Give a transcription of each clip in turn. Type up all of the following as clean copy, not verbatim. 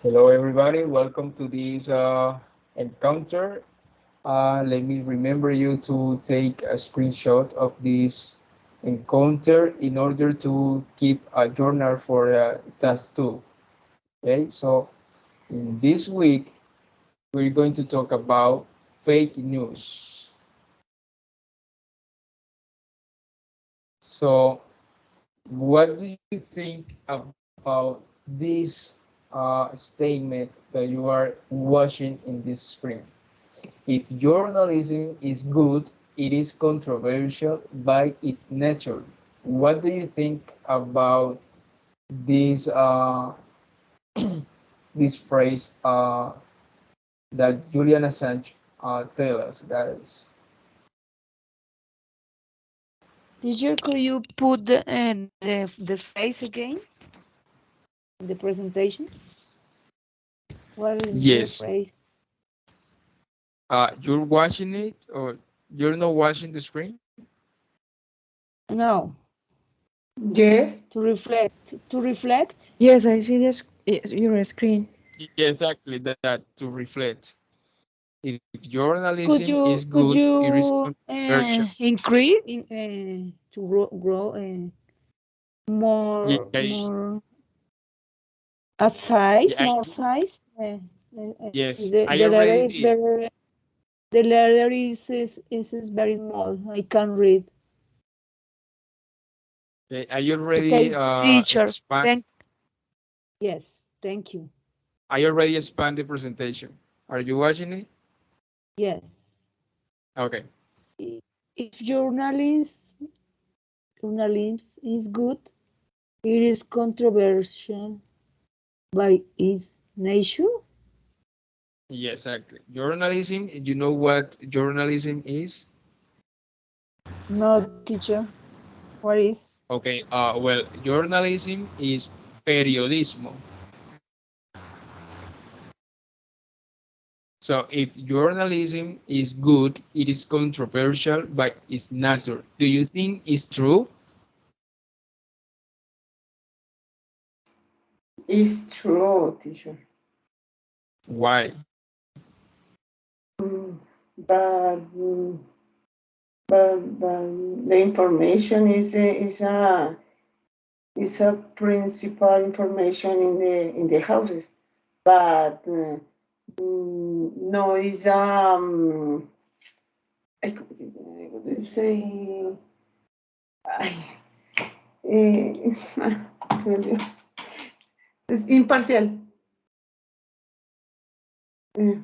Hello, everybody. Welcome to this encounter. Let me remember you to take a screenshot of this encounter in order to keep a journal for task two. Okay, so in this week, we're going to talk about fake news. So, what do you think about this statement that you are watching in this screen? If journalism is good, it is controversial by its nature. What do you think about this this phrase that Julian Assange tell us, guys? Teacher, could you put the phrase again in the presentation? What is the Yes. phrase? You're watching it, or you're not watching the screen? No, Yes. to reflect. To reflect. Yes, I see this your screen. Yeah, exactly that to reflect. If Could journalism you is could good, it is you controversial. increase in to grow Yeah, more a size, yeah, more size? yes, I The letter already is did. very the letter is very small. I can't read. Okay, I Okay, already teacher. expand. Yes, thank you. I already expanded the presentation. Are you watching it? Yes. Okay. If journalism is good, it is controversial by its nature. Yes, exactly. Journalism, you know what journalism is? No, teacher. What is? Okay, well, journalism is periodismo. So if journalism is good, it is controversial by its nature. Do you think it's true? It's true, teacher. Why? Mm, but, mm, but the information is a principal information in the houses. But no, is what do you say? Ay, es imparcial. Eh,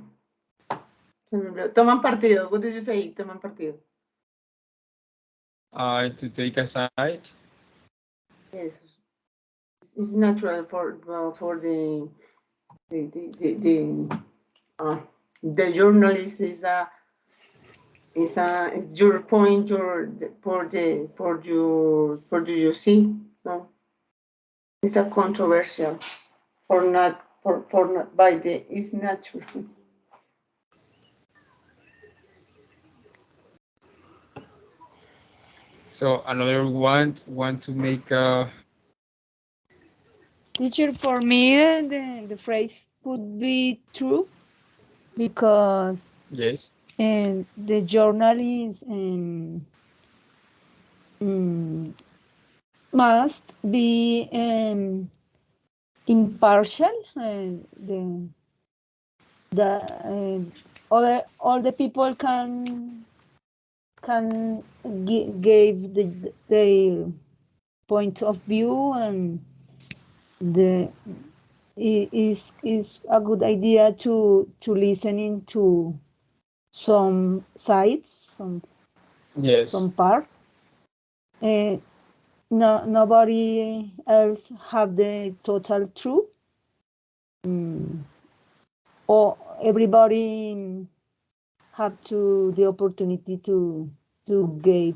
Se me olvidó. Toman partido. What did you say? Toman partido. To take a side? Yes, it's natural for the uh, the journalist is your point your for you see no it's a controversial for not by the it's natural. So another one want to make a Teacher, for me, the phrase could be true because yes. the journalist um, must be impartial. The other all the people can give their point of view, and the is a good idea to listening to some sides, Yes. some parts. Uh, no, nobody else have the total truth. Mm, or everybody have to the opportunity to give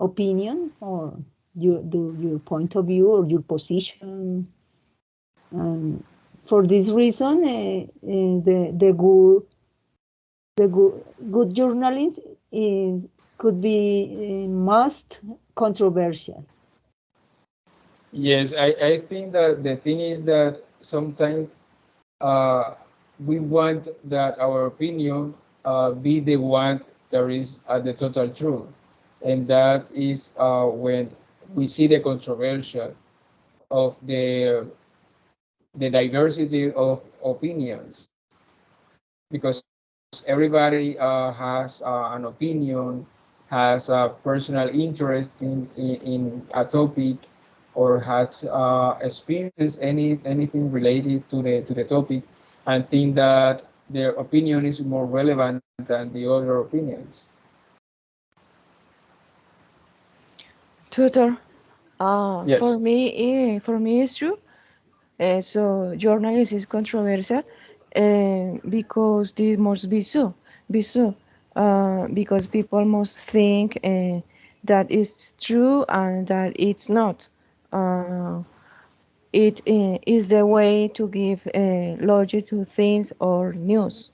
opinion or your point of view or your position. And for this reason, the good journalist is could be most controversial. Yes, I think that the thing is that sometimes uh, we want that our opinion be the one that is the total truth, and that is when we see the controversial of the diversity of opinions, because everybody has an opinion, has a personal interest in a topic, or has experienced anything related to the topic, and think that their opinion is more relevant than the other opinions. Tutor, Yes. for me, it's true. So journalism is controversial because this must be so, because people must think that is true and that it's not. Uh, it is the way to give logic to things or news.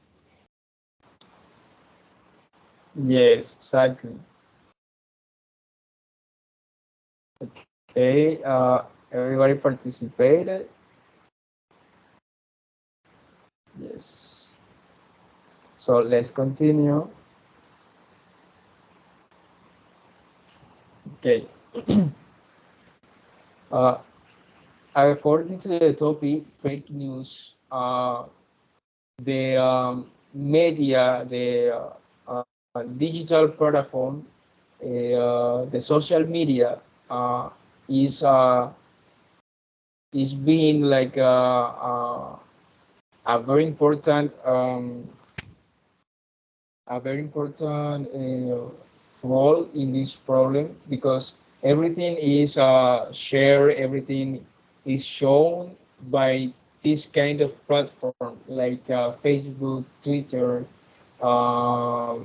Yes, exactly. Okay, everybody participated. Yes. So let's continue. Okay. Uh, According to the topic, fake news, the media, the digital platform, the social media uh, is uh, is being like a very important role in this problem, because everything is shared, everything is shown by this kind of platform like Facebook, Twitter, uh,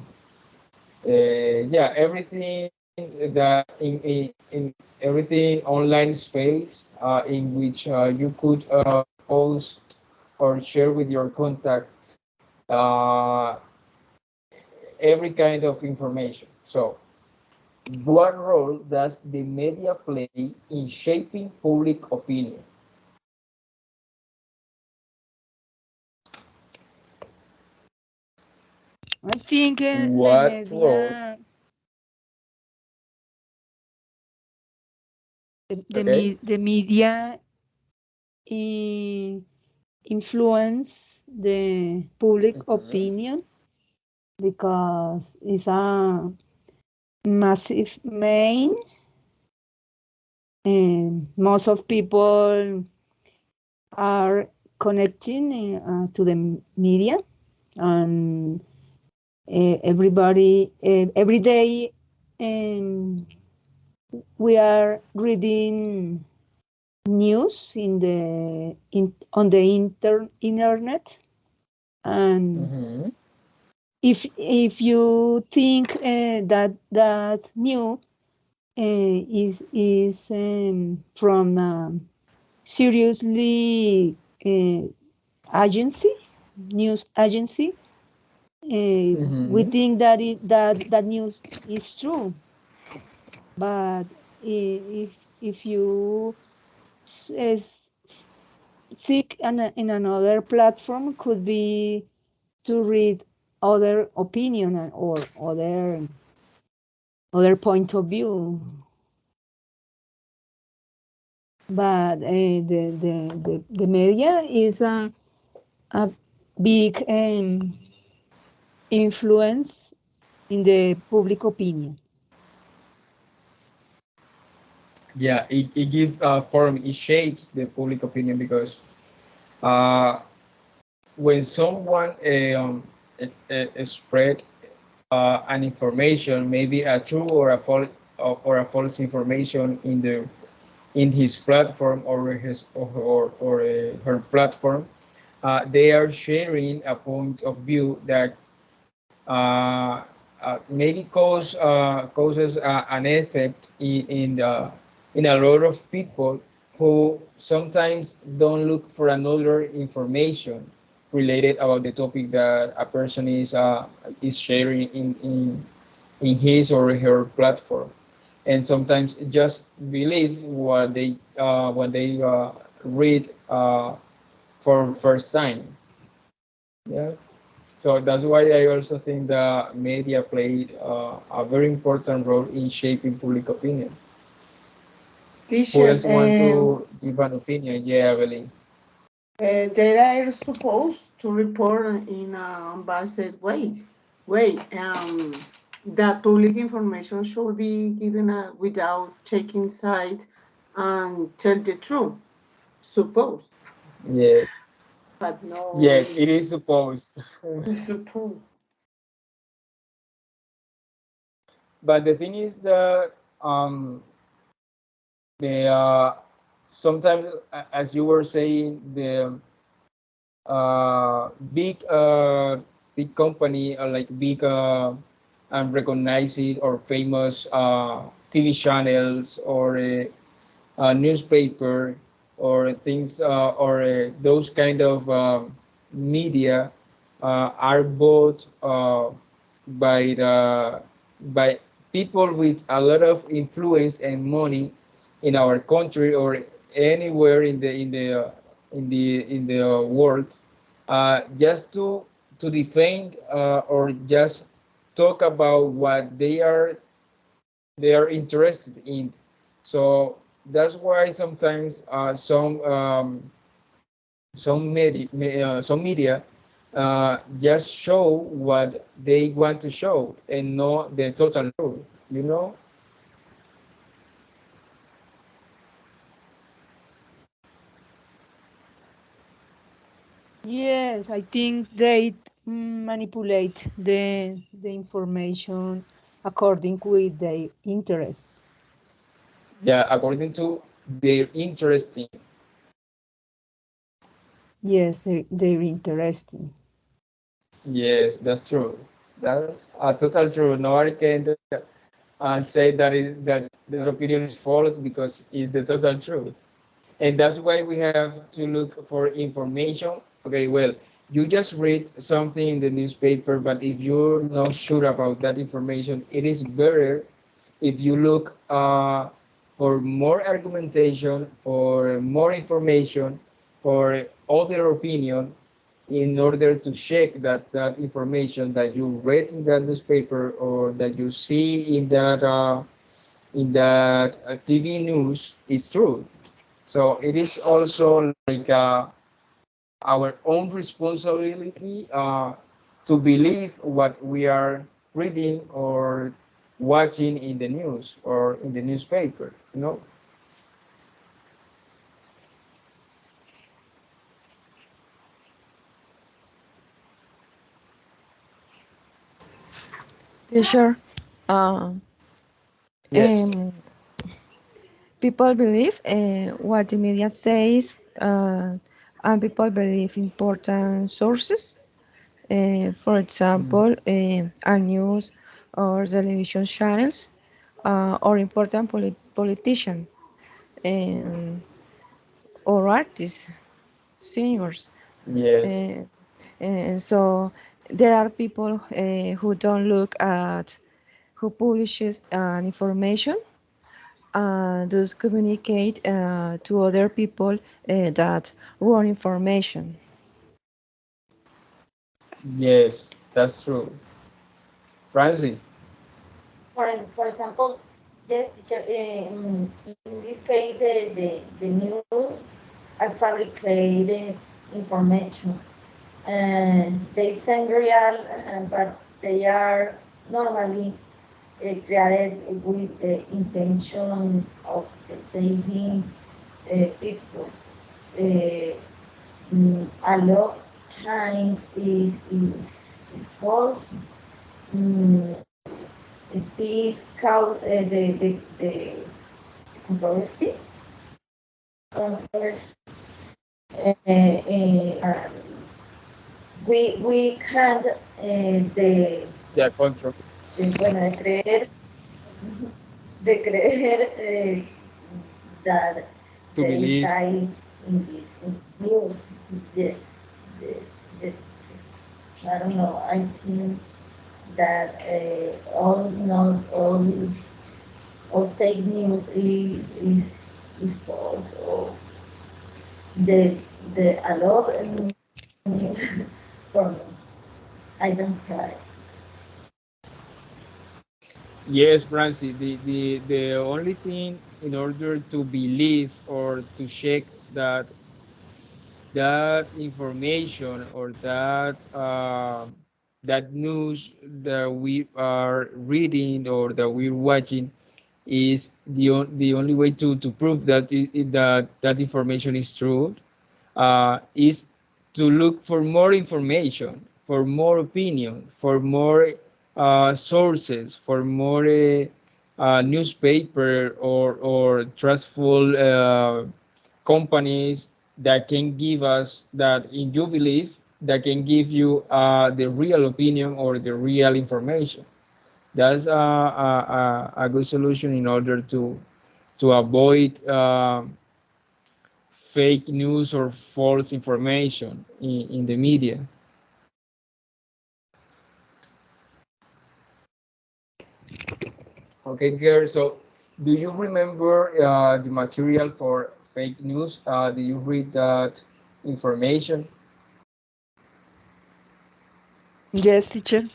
yeah, everything that in everything online space in which you could post or share with your contacts uh, every kind of information. So, what role does the media play in shaping public opinion? I think What role? Okay. the media influence the public Mhm. opinion because it's a massive main, and most of people are connecting to the media, and everybody every day, um, we are reading news on the internet, and Mhm. if you think that new is from seriously agency news agency, we Mhm. think that news is true, but if you s- seek in another platform, could be to read other opinion or other point of view, but the media is a big influence in the public opinion. Yeah, it gives form, it shapes the public opinion, because uh, when someone spread an information, maybe a true or a false information in his platform, or his or her platform, they are sharing a point of view that uh, maybe causes an effect in a lot of people who sometimes don't look for another information related about the topic that a person is sharing in his or her platform, and sometimes just believe what they read for first time. Yeah. So that's why I also think the media played a very important role in shaping public opinion. Who Teacher, else want to give an opinion? Yeah, Evelyn. they are supposed to report in a unbiased way. That public information should be given without taking sides and tell the truth. Suppose, Yes. but no, Yes, it is supposed. it's suppose. But the thing is that the sometimes, as you were saying, the big big company like big and recognized or famous TV channels or a newspaper or things or those kind of media are bought by people with a lot of influence and money in our country or anywhere in the world, just to defend or just talk about what they are interested in. So that's why sometimes some media just show what they want to show and not the total truth. You know? Yes, I think they manipulate the information according with their interest. Yeah, according to their interesting. Yes, they're interesting. Yes, that's true. That's a total true. Nobody can say that the opinion is false because it's the total truth. And that's why we have to look for information. Okay, well, you just read something in the newspaper, but if you're not sure about that information, it is better if you look for more argumentation, for more information, for other opinion, in order to check that information that you read in that newspaper or that you see in that TV news is true. So it is also like our own responsibility to believe what we are reading or watching in the news or in the newspaper. You know? Yeah, sure. Uh, Yes. um, People believe what the media says, and people believe important sources. For Mhm. example, our news or television channels, or important politicians, um, or artists, singers. Yes. Uh, and so there are people who don't look at who publishes information and thus communicate to other people that wrong information. Yes, that's true. Francie. For example, yes, teacher, in this case, the news are fabricated information. And they sound real, but they are normally created with the intention of saving people. Uh, a lot of times is false. Mm, this cause the controversy. Controversy. We can't Yeah, control bueno, de creer that to they believe. die in news. Yes, yes, yes. I don't know. I think that all not all fake news is false or the a lot of news for me. I don't cry. Yes, Francie, the only thing in order to believe or to check that that information or that news that we are reading or that we're watching is the only way to prove that that information is true is to look for more information, for more opinion, for more sources, for more newspaper or trustful companies that can give us that in you believe that can give you the real opinion or the real information. That's a good solution in order to avoid fake news or false information in the media. Okay, girl. So, do you remember the material for fake news? Do you read that information? Yes, teacher.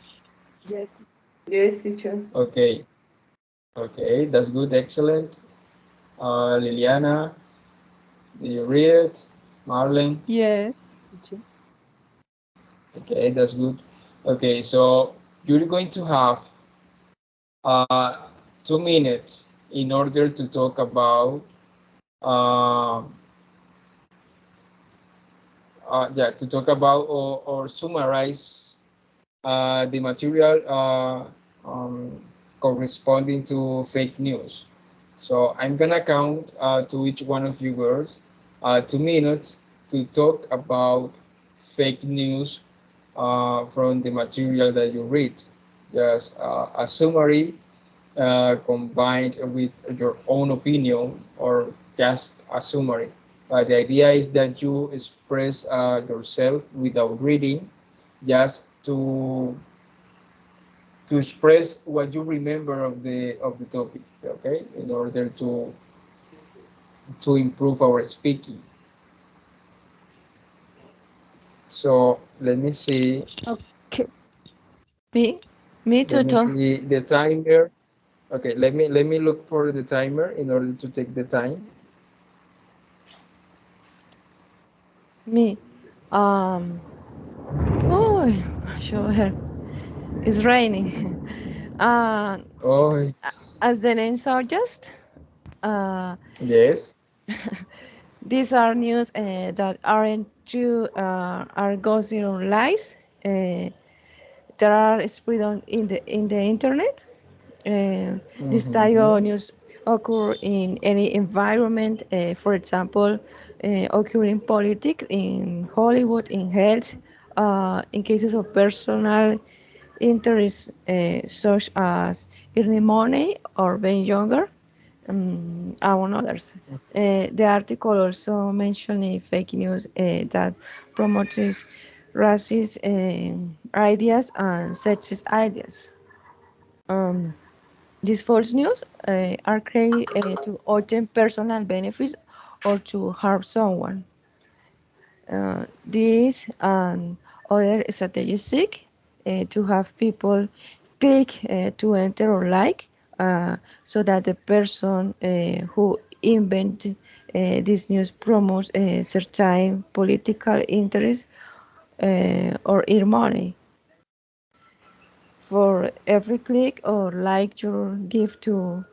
Yes, teacher. Okay, okay, that's good, excellent. Liliana, do you read it? Marlene, Yes, teacher. okay, that's good. Okay, so you're going to have uh, 2 minutes in order to talk about uh, yeah, to talk about or summarize the material corresponding to fake news. So I'm gonna count to each one of you girls 2 minutes to talk about fake news from the material that you read. Just a summary combined with your own opinion or just a summary. The idea is that you express yourself without reading, just to express what you remember of the topic. Okay, in order to improve our speaking. So let me see. Okay. Me? Me, Let me tutor. see the timer. Okay, let me look for the timer in order to take the time. Me. Oh, sure. It's raining. Uh, Oh, as the name suggests, uh, yes. these are news that aren't true, are gossip or lies. That are spread in the internet. This type of Mhm. news occur in any environment. For example, occur in politics, in Hollywood, in health, in cases of personal interests such as earning money or being younger, among others. The article also mentioned fake news that promotes racist ideas and sexist ideas. Um, these false news are created to obtain personal benefits or to harm someone. These and other strategies seek to have people click to enter or like so that the person who invent this news promotes a certain political interest or earn money. For every click or like you give to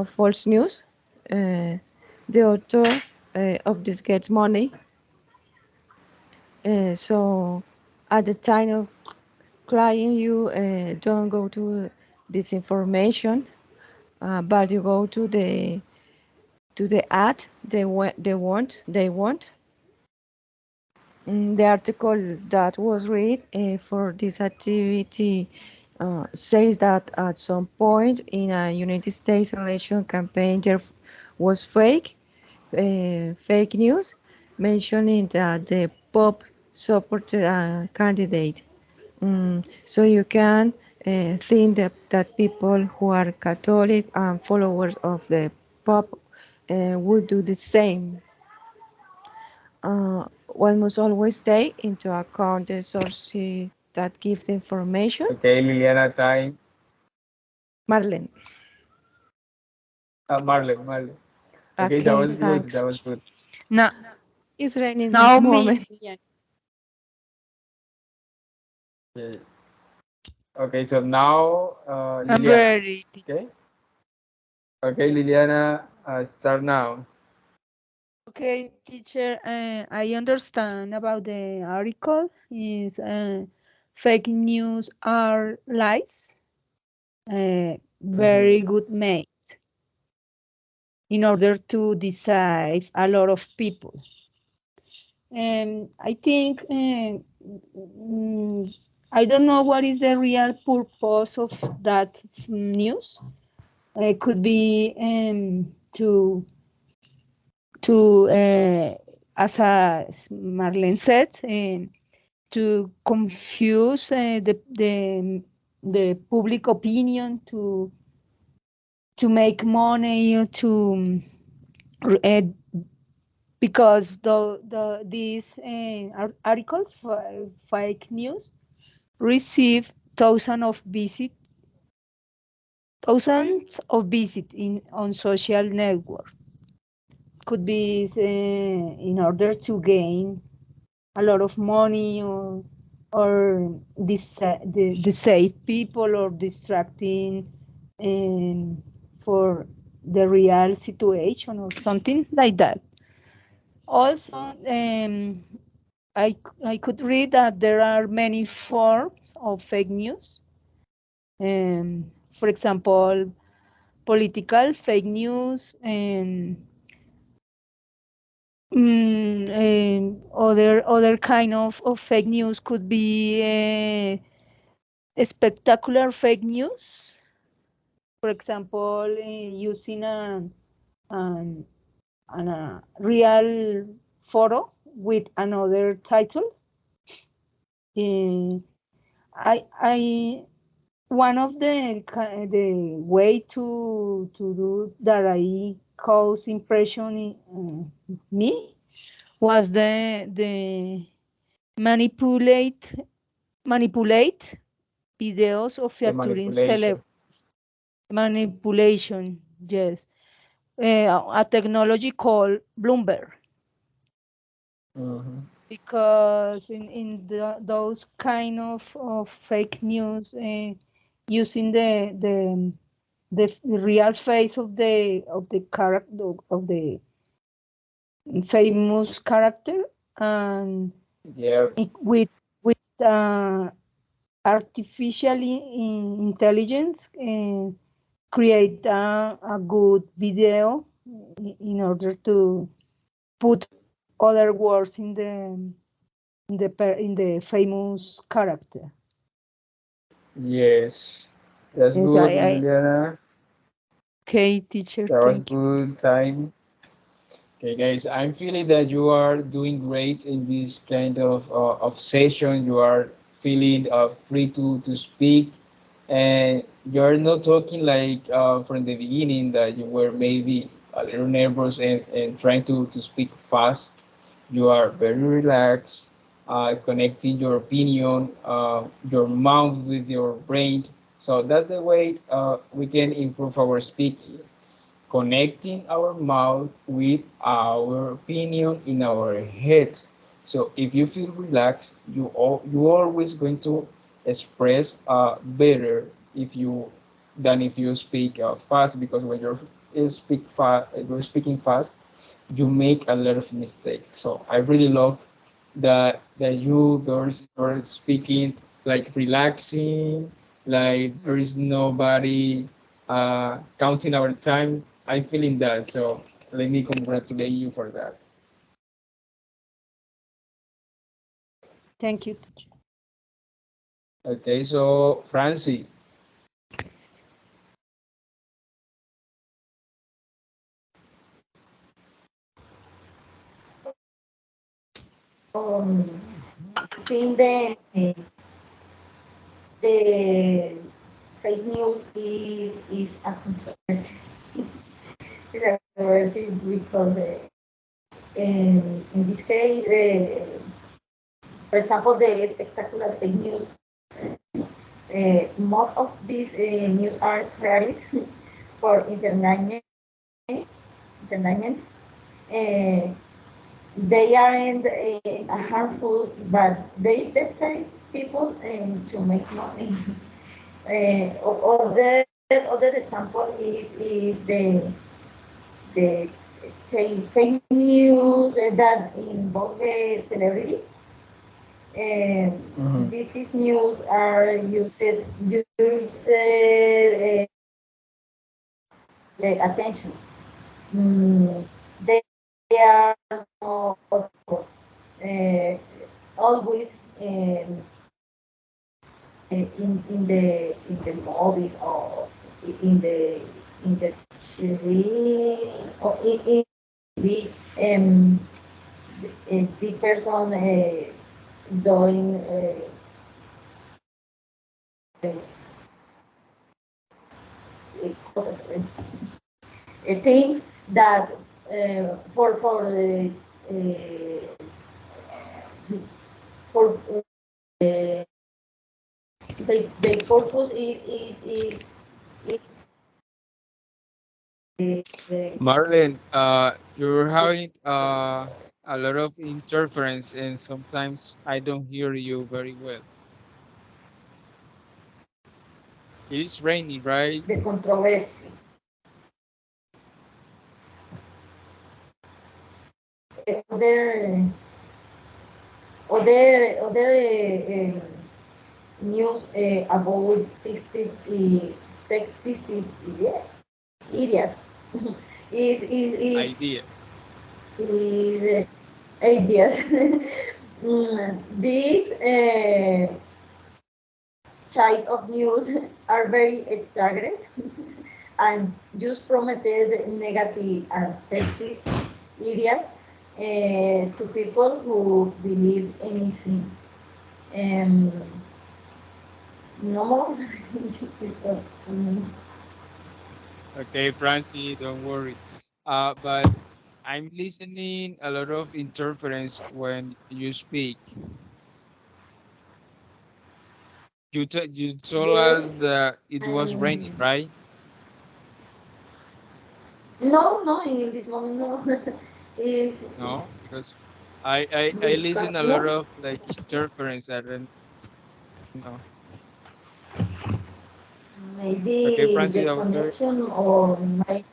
false news, uh, the author of this gets money. So at the time of client, you don't go to this information, but you go to the ad they want. The article that was read for this activity says that at some point in a United States election campaign there was fake news mentioning that the Pope supported a candidate. So you can think that people who are Catholic and followers of the Pope would do the same. one must always take into account the sources that give the information. Okay, Liliana, time. Marlene. Marlon, Marlon. Okay, that Okay, was good. thanks. That was good. Now, It's raining this now me. moment. Liliana. Okay, okay, so now I'm Liliana. ready. Okay, okay, Liliana, start now. Okay, teacher, I understand about the article is fake news are lies, Mhm. very good made in order to deceive a lot of people. I think I don't know what is the real purpose of that news. It could be to as Marlene said, to confuse the public opinion to make money or to uh, because these articles fake news receive thousands of visits in on social network. Could be in order to gain a lot of money or deceive people or distracting for the real situation or something like that. Also, I could read that there are many forms of fake news. For example, political fake news and other kind of fake news could be spectacular fake news. For example, using an, a real photo with another title. Uh, I one of the way to do that I cause impression in me was the manipulate manipulate videos of The featuring manipulation. manipulation. Yes, a technology called Bloomberg, Mhm. because in those kind of fake news, using the real face of the character of the famous character and Yeah, with artificial intelligence create a good video in order to put other words in the famous character. yes. That's Yes, good, I Liliana. okay, teacher, That was thank you. good time. Okay, guys, I'm feeling that you are doing great in this kind of session. You are feeling free to speak, and you're not talking like from the beginning that you were maybe a little nervous and trying to speak fast. You are very relaxed, connecting your opinion, your mouth with your brain. So that's the way we can improve our speaking, connecting our mouth with our opinion in our head. So if you feel relaxed, you always going to express better if you than if you speak fast, because when you're speaking fast, you make a lot of mistakes. So I really love that you girls are speaking like relaxing, like there is nobody counting our time. I'm feeling that, so let me congratulate you for that. Thank you, teacher. Okay, so Francie, Um, I think the fake news is a controversy. It's a controversy because In this case, for example, the spectacular fake news. Most of these news are created for entertainment. Uh, they aren't harmful, but they decide people to make money. Other example is the fake news that involve celebrities. Mhm. This is news are used the attention. Mm, they are not uh, always um, in the movies or in the TV or in TV. This person doing cosas, things that for the purpose is Marlene, you're having a lot of interference, and sometimes I don't hear you very well. It is raining, right? the controversy. Other news about 60s sexist areas is Ideas. is ideas. These type of news are very exaggerated and just promoted negative and sexist areas to people who believe anything. Um, no more. It's, Okay, Francie, don't worry. But I'm listening a lot of interference when you speak. You told yes, us that it was raining, and right? no, in this moment, no. Is No, because I listen a lot no, of like interference. I don't know. Okay, maybe Francie, the connection or my.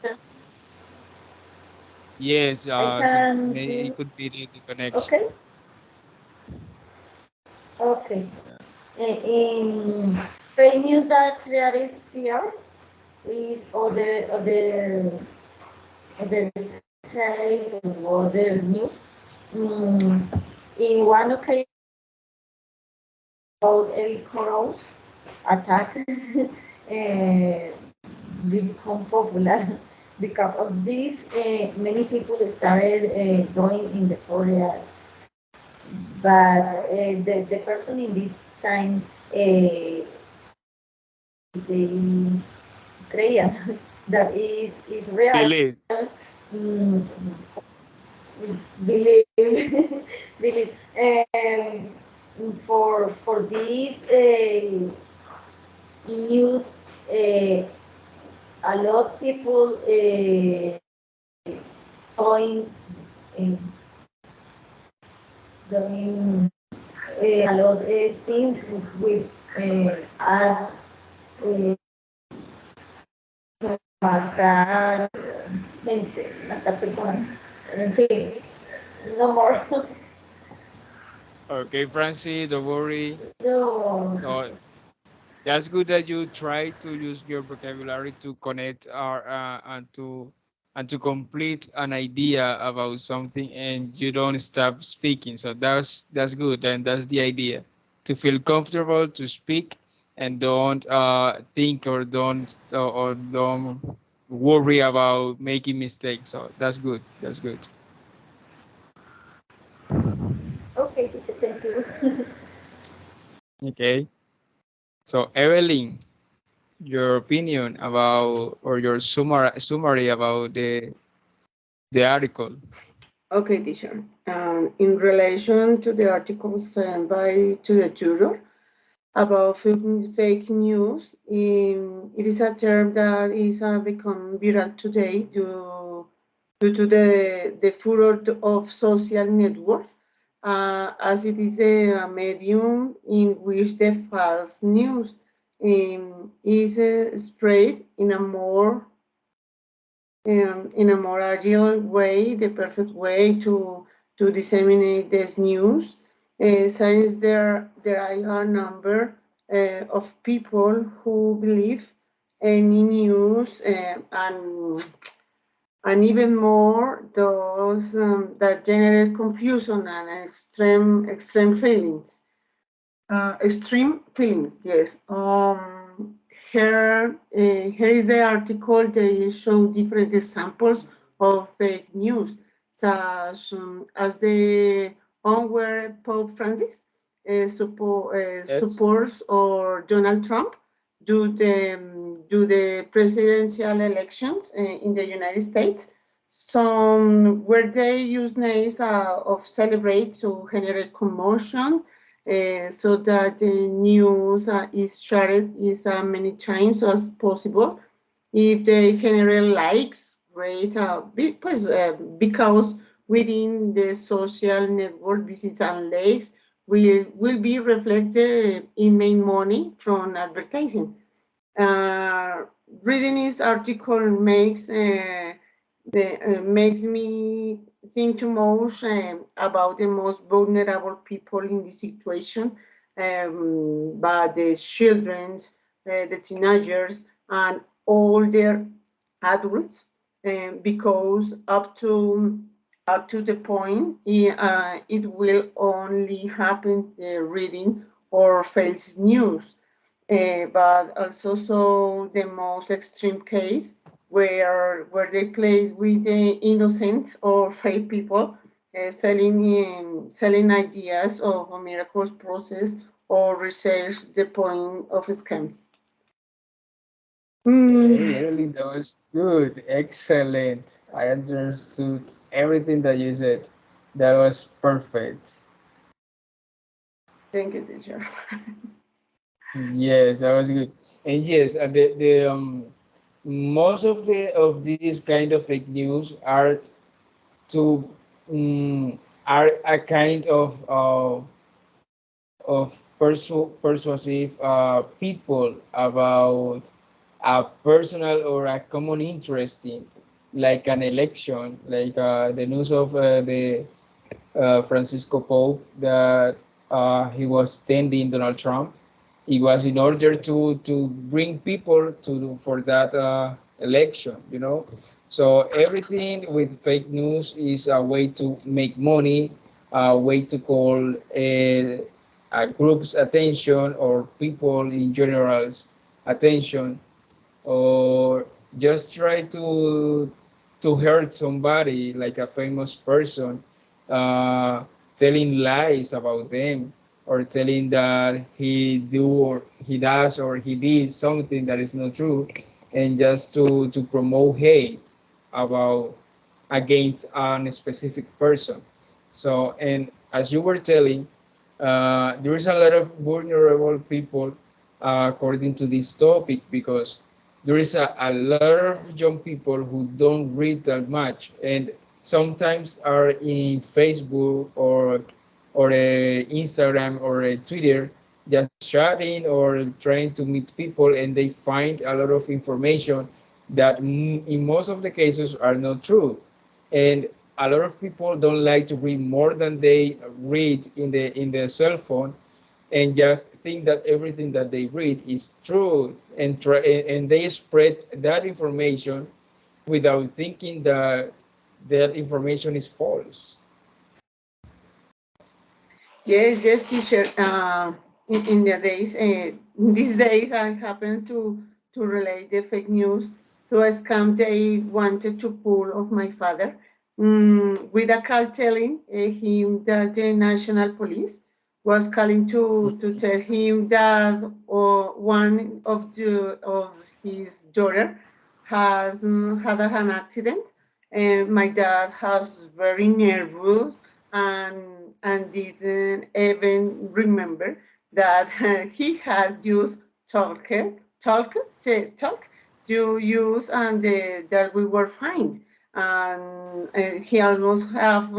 yes, I can maybe do. it could be the connection. Okay, okay. Yeah. In fake news that creates fear is other case or other news. Mm, in one occasion about Eric Corals attacks become popular. Because of this, many people started going in the Korea, but the person in this time they crean that is real. Believe. Mm, believe believe for this new a lot of people going doing a lot of things with us uh, matar gente, matar personas. En fin, no more. Okay, Francie, don't worry. No. So that's good that you try to use your vocabulary to connect and to complete an idea about something, and you don't stop speaking. So that's good, and that's the idea, to feel comfortable to speak and don't think or don't worry about making mistakes. So that's good. That's good. Okay, teacher, thank you. Okay. So Evelyn, your opinion about or your summary about the article. Okay, teacher. In relation to the article sent by to the tutor about fake news, it is a term that is become viral today due to the furor of social networks, as it is a medium in which the false news is spread in a more agile way, the perfect way to disseminate this news. Since there are a number of people who believe any news and even more those that generate confusion and extreme feelings. Extreme feelings, yes. Here is the article. They show different examples of fake news, such as the one where Pope Francis Yes. supports or Donald Trump do the presidential elections in the United States. Some where they use names of celebrate to generate commotion so that the news is shared as many times as possible. If they generate likes, great, because within the social network, visit and likes will be reflected in main money from advertising. Uh, Reading this article makes me think too much about the most vulnerable people in this situation, but the children, the teenagers, and older adults, because up to the point it will only happen reading or false news, but also so the most extreme case where they play with the innocent or fake people, selling ideas of a miracles process or research the point of scams. Hey, Mm, Evelyn, that was good. Excellent. I understood everything that you said. That was perfect. thank you, teacher. Yes, that was good. And yes, the most of these kind of fake news to are a kind of persuasive people about a personal or a common interest in, like an election, like the news of the Francisco Pope that he was standing Donald Trump. It was in order to bring people to for that election, you know. So everything with fake news is a way to make money, a way to call a group's attention or people in general's attention, or just try to hurt somebody like a famous person, uh, telling lies about them or telling that he do or he does or he did something that is not true, and just to promote hate about against a specific person. So, and as you were telling, there is a lot of vulnerable people according to this topic, because there is a lot of young people who don't read that much, and sometimes are in Facebook or Instagram or Twitter, just chatting or trying to meet people, and they find a lot of information that in most of the cases are not true. And a lot of people don't like to read more than they read in the cell phone, and just think that everything that they read is true, and and they spread that information without thinking that that information is false. Yes, yes, teacher. In the days, these days, I happen to relate the fake news to a scam they wanted to pull of my father, with a call telling him that the national police was calling to tell him that one of his daughter had had an accident, My dad has very nervous and didn't even remember that he had used talk to use and that we were fine. And he almost have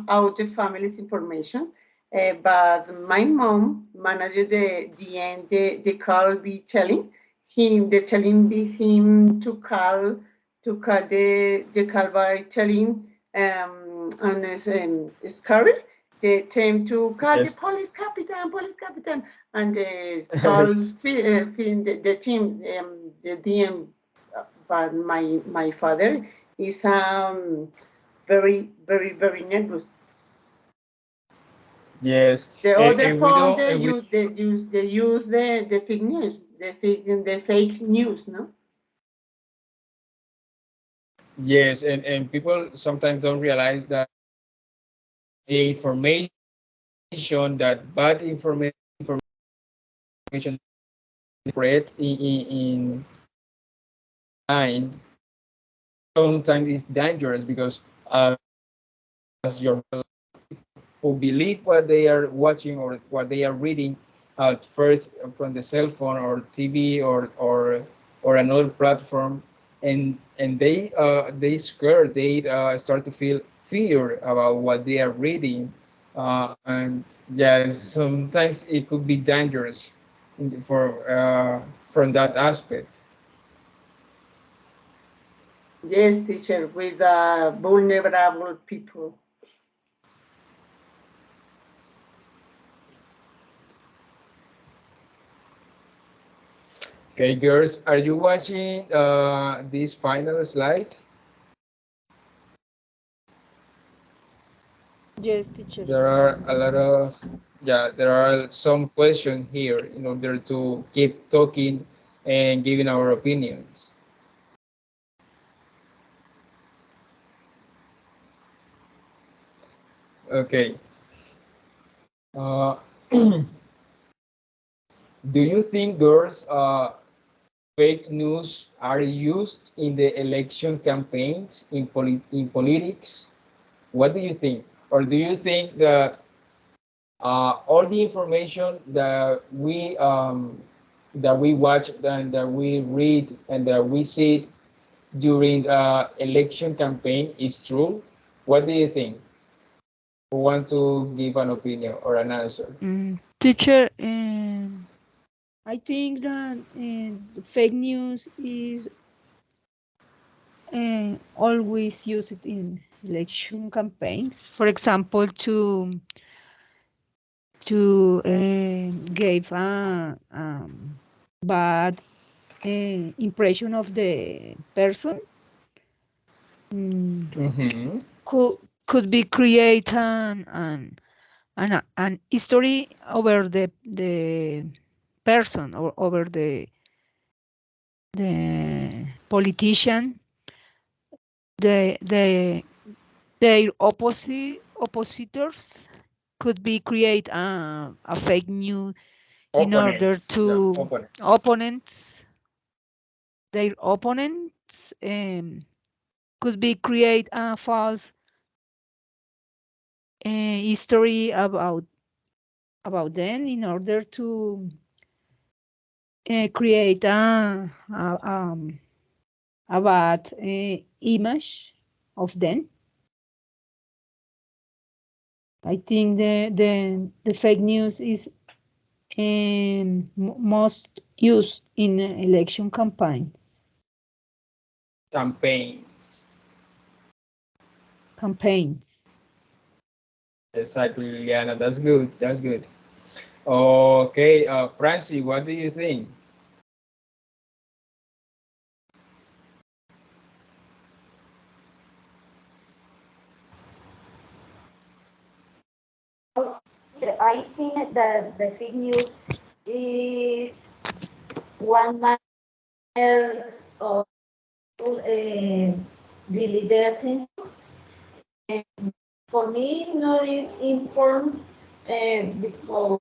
out the family's information. But my mom managed the end the call be telling him the telling be him to call the call by telling and it's scary they tend to call the Yes. police captain and the call the team the DM but my father is very very very nervous. Yes, The other and we phone don't, they and we use the fake news, the fake news, no? yes, and people sometimes don't realize that the information that bad information spread in mind sometimes is dangerous because as your who believe what they are watching or what they are reading first from the cell phone or TV or another platform, and they scared. They start to feel fear about what they are reading, and yeah, sometimes it could be dangerous for from that aspect. Yes, teacher, with vulnerable people. Okay, girls, are you watching this final slide? Yes, teacher. There are a lot of, yeah, there are some questions here in order to keep talking and giving our opinions. Okay. Uh, do you think, girls, fake news are used in the election campaigns in politics? What do you think? Or do you think that all the information that we watch and that we read and that we see during election campaign is true? What do you think? Who want to give an opinion or an answer? Teacher, I think that the fake news is always used in election campaigns. For example, to give a bad impression of the person. Mm, Mm-hmm. could be create an history over the person or over the politician, the their oppositors could be create a fake news in order Opponents. Yeah, to opponents. opponents their opponents could be create a false history about them in order to create a bad image of them. I think the fake news is most used in election campaigns. Campaigns. Campaigns. Exactly, Liliana. That's good. That's good. Okay, Francie, what do you think? So I think that the fake news is one manner of really the attention. And for me, no, it's informed because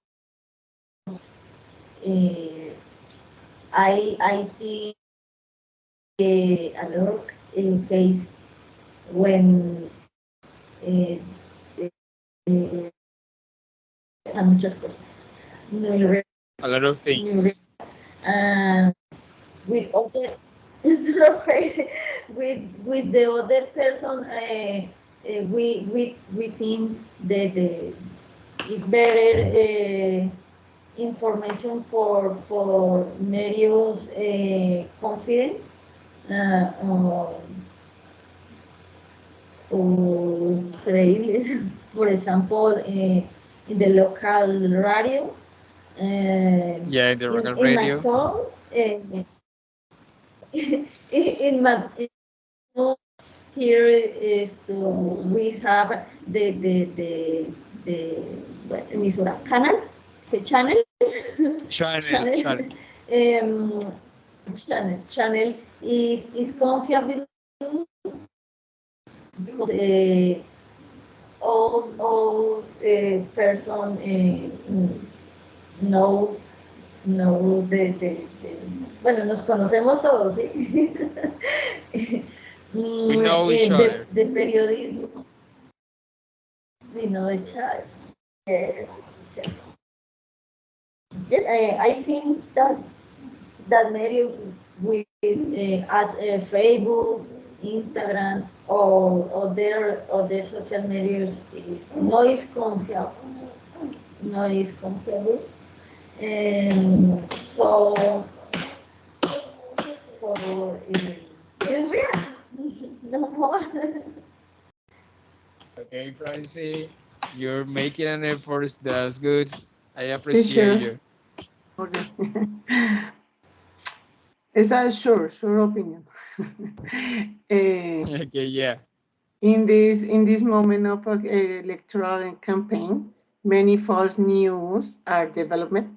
uh, I see a lot in case. when eh, eh, a muchas cosas. Muy A lot of muy things. and with other with the other person, we think that it's better information for medios confidence or creíbles. For example, in the local radio, Yeah, the local in my radio. town, in my here is we have the what, emisora canal, the channel, Channel, channel, channel. um, channel is confiable because all person know know bueno, nos conocemos todos, ¿sí? We know each other. De periodismo, we know each other. Yes, yes, I think that maybe with as Facebook, Instagram, or other social medias is noise confiable, noise confiable, and so it's real, no more. Okay, Francie, you're making an effort. That's good. I appreciate Teacher, you. okay. It's a sure opinion. Okay, yeah. In this moment of electoral campaign, many false news are developed,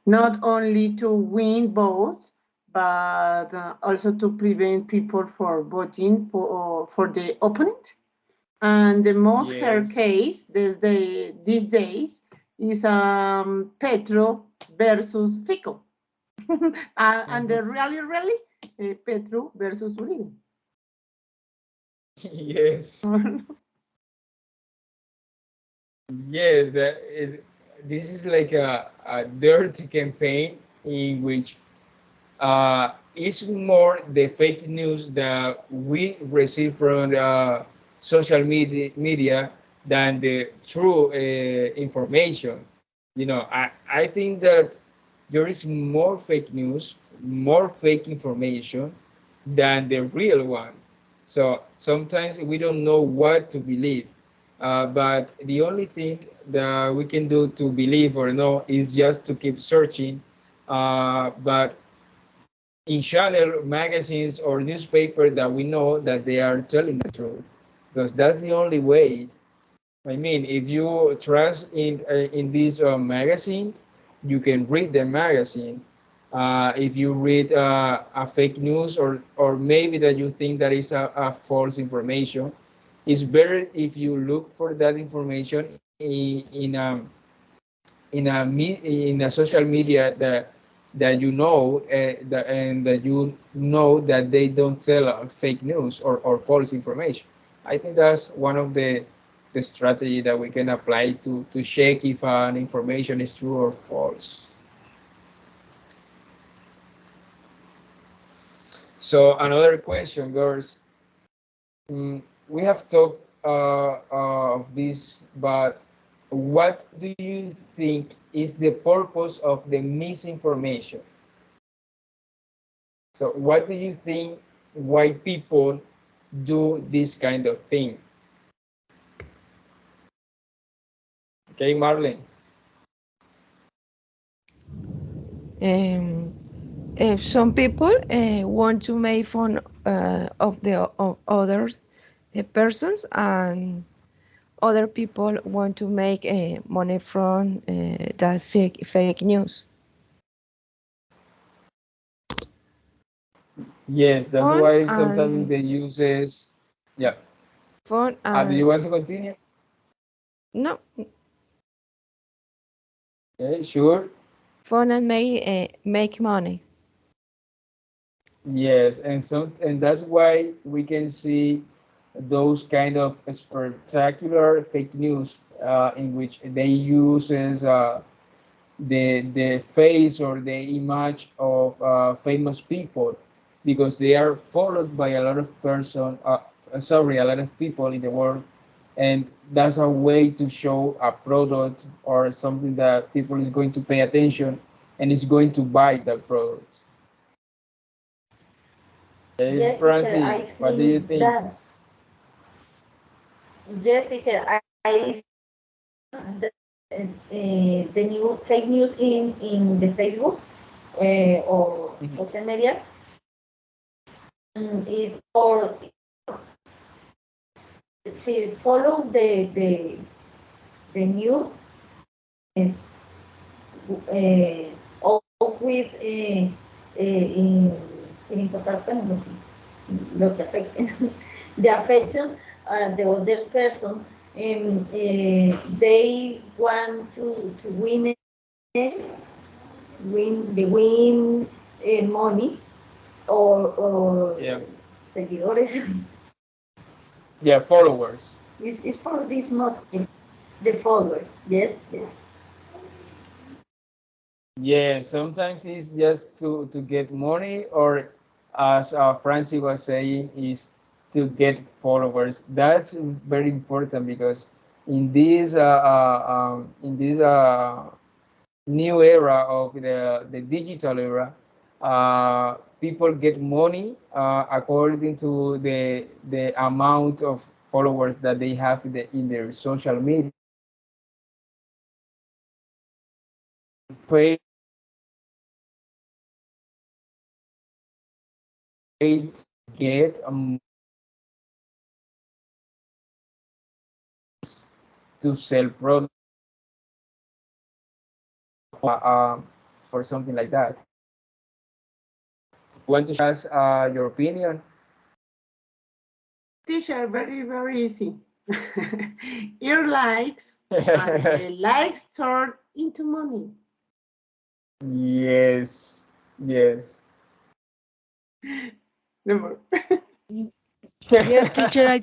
not only to win votes, but also to prevent people from voting for the opponent. And the most heard Yes. case these days is Petro versus Fico. And Mhm. the really, Petro versus Uribe. Yes. Yes, this is like a dirty campaign in which it's more the fake news that we receive from social media than the true information. I think that there is more fake news, more fake information than the real one. So sometimes we don't know what to believe. But the only thing that we can do to believe or know is just to keep searching. But in channel magazines or newspaper that we know that they are telling the truth, because that's the only way. I mean, if you trust in this magazine, you can read the magazine. If you read a fake news or maybe that you think that is a false information, it's better if you look for that information in a social media that you know and that you know that they don't tell fake news or false information. I think that's one of the strategy that we can apply to check if an information is true or false. So another question, girls. We have talked of this, but what do you think is the purpose of the misinformation? So what do you think why people do this kind of thing? Okay, Marlene. Um, some people want to make fun of the of others persons, and other people want to make money from that fake news. Yes, that's Fun why sometimes and they uses. Yeah. fun Do and you want to continue? no Okay, sure. fun and make money. Yes, and that's why we can see those kind of spectacular fake news in which they uses the face or the image of famous people because they are followed by a lot of a lot of people in the world, and that's a way to show a product or something that people is going to pay attention and is going to buy that product. Hey, Yes, teacher, Francie, I what do you think think? that, yes, teacher, I the, the new fake news in the Facebook or Mhm. social media is for follow the news is all with sin importar pues, lo que afecte, the affection the other person, and they want to win money or Yeah, seguidores. yeah, followers. It's for this motive, the followers. Yes, yes. Yeah, sometimes it's just to get money, or as Francie was saying, is to get followers. That's very important because in this new era of the digital era, people get money according to the amount of followers that they have in their social media. Pay get to sell products or something like that. Want to share us your opinion? Teacher, very, very easy. Your likes and the likes turn into money. Yes, yes. No more. Yes, teacher, I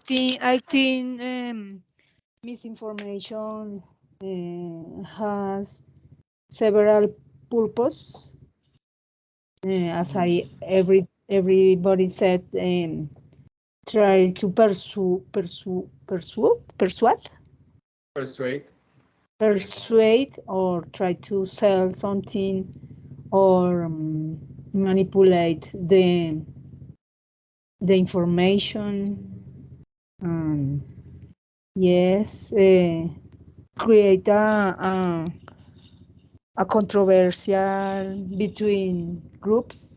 think misinformation has several purpose. As I everybody said, try to Persuade. persuade, or try to sell something, or manipulate the information. Um, yes, create a controversial between groups.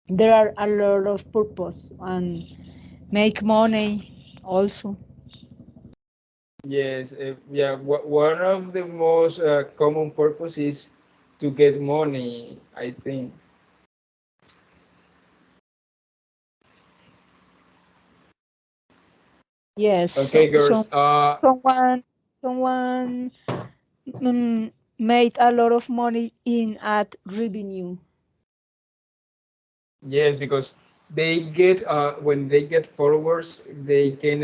There are a lot of purpose and make money also. Yes, yeah. One of the most common purposes to get money, I think. Yes, Okay, girls. someone made a lot of money in ad revenue. Yes, because they get when they get followers, they can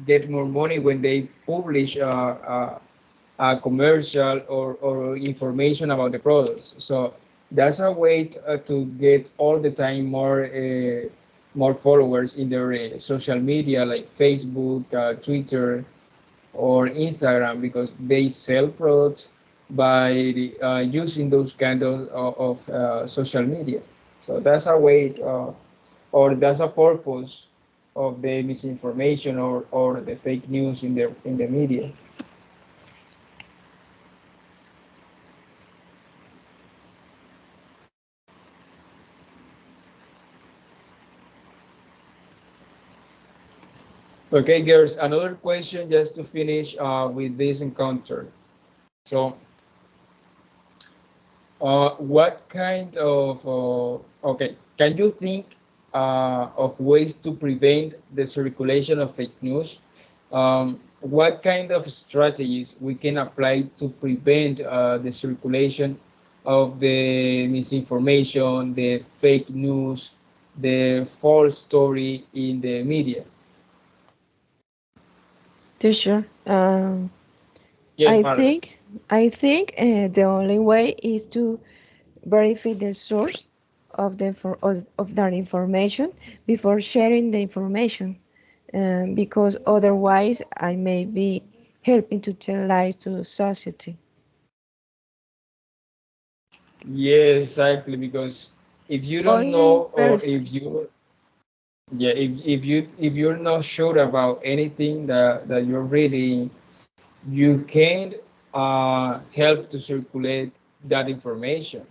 get more money when they publish a commercial or information about the products. So that's a way to get all the time more followers in their social media like Facebook, Twitter, or Instagram because they sell products by using those kind of social media. So that's a way, or that's a purpose of the misinformation or the fake news in the media. Okay, girls, another question just to finish with this encounter. So, what kind of, okay, can you think of ways to prevent the circulation of fake news? What kind of strategies we can apply to prevent the circulation of the misinformation, the fake news, the false story in the media. Teacher, Yes, I Margaret. think the only way is to verify the source of of that information before sharing the information, because otherwise I may be helping to tell lies to society. Yes, exactly. Because if you don't Only know, or verify. if you, yeah, if you're not sure about anything that you're reading, you can't help to circulate that information.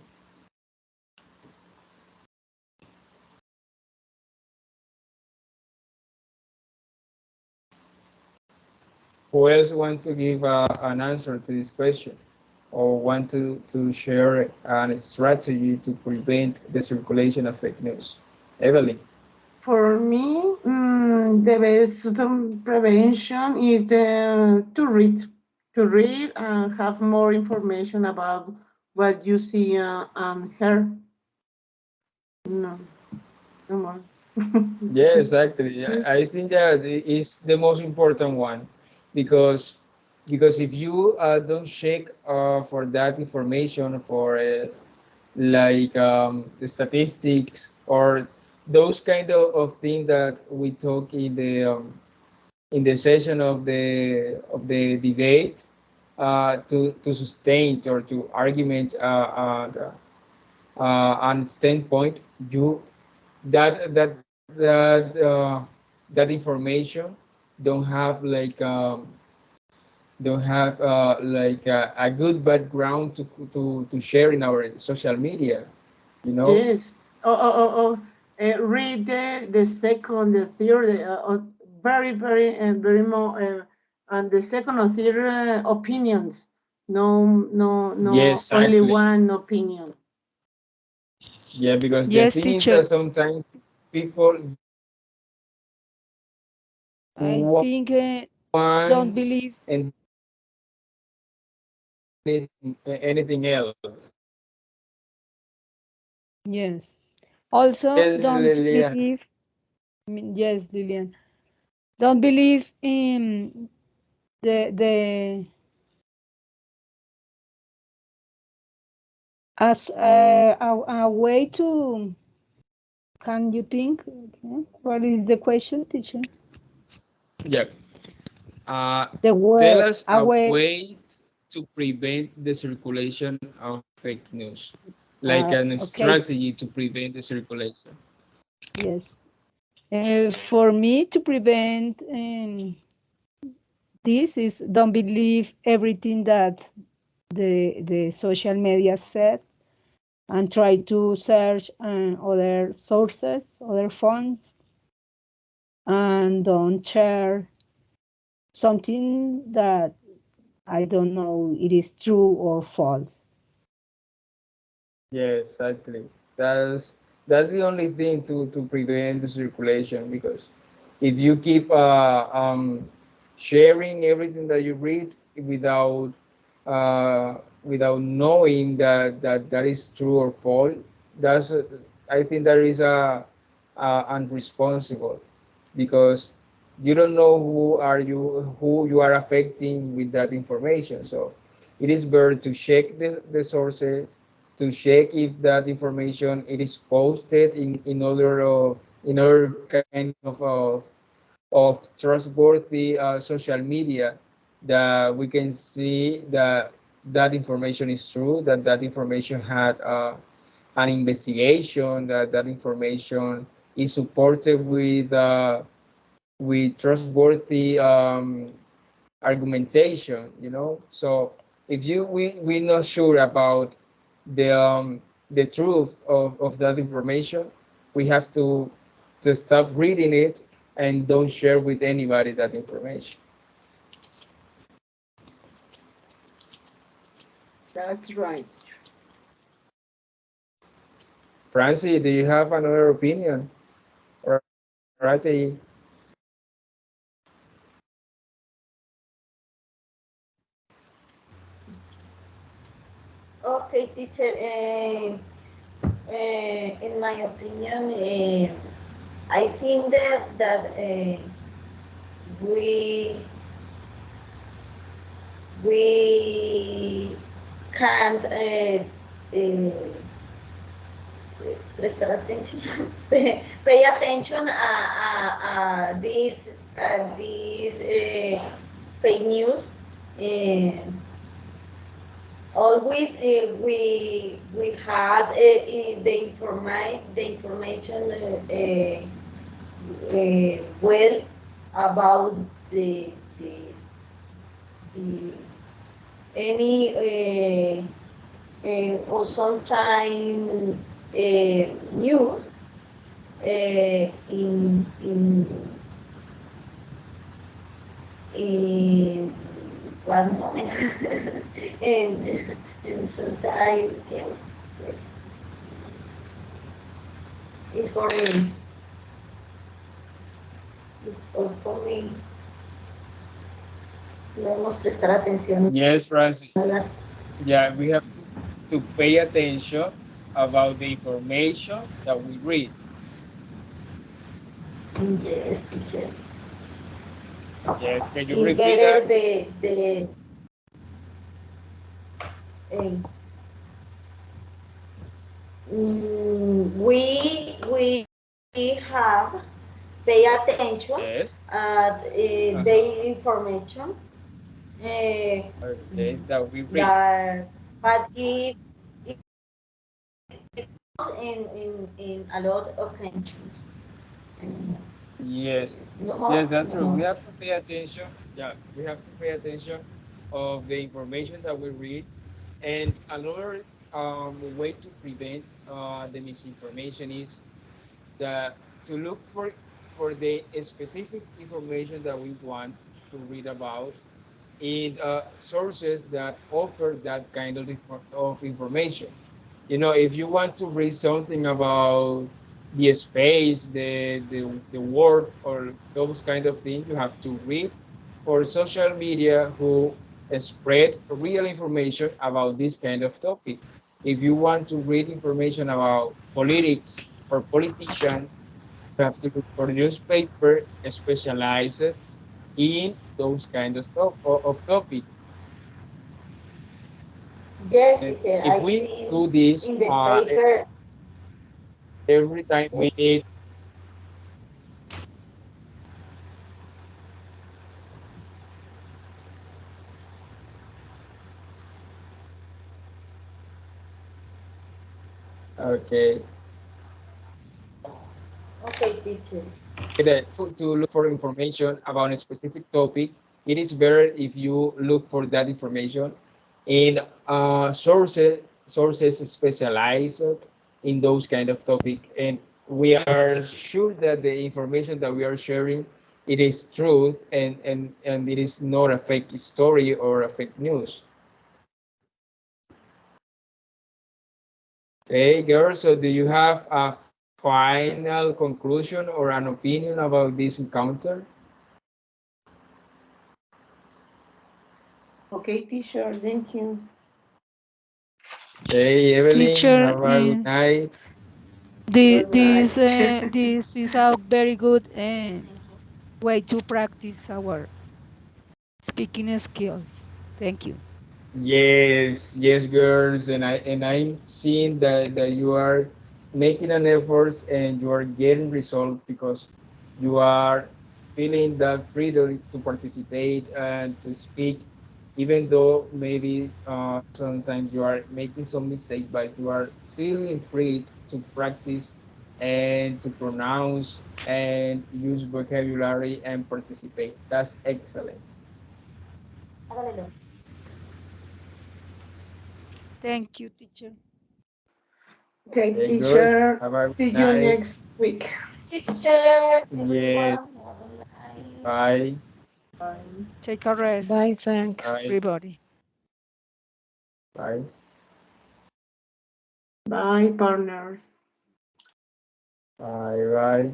Who else wants to give an answer to this question, or want to share a strategy to prevent the circulation of fake news? Evelyn. For me, the best prevention is to read and have more information about what you see and hear. No, no more. Yeah, exactly. I think that is the most important one, because if you don't check for that information, for the statistics, or those kind of things that we talk in the session of the debate, to sustain or to argument and standpoint, you that information don't have a good background to share in our social media, you know. Yes. Read the second, the third, very, very, very more, and the second or third opinions. No, no, no, Yes, only exactly. one opinion. Yeah, because the Yes, thing is teacher. that sometimes people I think don't want believe. and anything else. Yes. Also, Yes, don't Lilian. believe. Yes, Lilian. Don't believe in the as a way to. Can you think? What is the question, teacher? Yeah. Uh, The Tell way, us a a way. way to prevent the circulation of fake news, like a Okay. strategy to prevent the circulation. Yes. For me to prevent this is don't believe everything that the social media said, and try to search other sources, other funds, and don't share something that I don't know it is true or false. Yes, exactly. That's that's the only thing to prevent the circulation, because if you keep sharing everything that you read without knowing that is true or false, that's I think that is unresponsible, because you don't know who you are affecting with that information. So it is better to check the sources, to check if that information it is posted in other kind of trustworthy social media, that we can see that that information is true, that that information had an investigation, that that information is supported with trustworthy argumentation, you know. So if we're not sure about the truth of that information, we have to stop reading it and don't share with anybody that information. That's right. Francie, do you have another opinion or strategy? Okay, teacher. In my opinion, I think that we we can't prestar attention, pay attention these fake news. Uh, Always we had the information well about the, the any or sometime news in one moment and sometimes yeah, it's for me. It's all for me. Debemos prestar atención Yes, Francis. a las. Yeah, we have to pay attention about the information that we read. Yes, teacher. Yes, can you It's repeat better that? the uh, we have pay attention Yes. at Uh-huh. the information uh, Okay, that we read. that but is in a lot of countries. Mm, Yes. no Yes, more, that's no true. We more. have to pay attention. Yeah, we have to pay attention of the information that we read. And another way to prevent the misinformation is that to look for the specific information that we want to read about in sources that offer that kind of information. You know, if you want to read something about the space, the world, or those kind of things, you have to read for social media who spread real information about this kind of topic. If you want to read information about politics or politicians, you have to look for newspaper specialized in those kind of stuff of topic. Yes, And teacher, if I we think do this in the paper. every time we need, okay, Okay, teacher. to look for information about a specific topic, it is better if you look for that information in sources specialized in those kind of topic, and we are sure that the information that we are sharing, it is true, and it is not a fake story or a fake news. Okay, girls, so do you have a final conclusion or an opinion about this encounter? Okay, teacher, thank you. Hey, Evelyn, Teacher, have a good night. the, Good night. this is a very good way to practice our speaking skills. Thank you. Yes, yes, girls, and I'm seeing that you are making an effort and you are getting results because you are feeling that freedom to participate and to speak, even though maybe sometimes you are making some mistake, but you are feeling free to practice and to pronounce and use vocabulary and participate. That's excellent. Hágale. Thank you, teacher. Okay, Hey, girls, teacher, have a good see you night. next week. Teacher, everyone, Yes. have a nice. Bye. Bye. Take a rest, Bye, thanks. Bye. everybody. Bye. Bye, partners. Bye. Bye.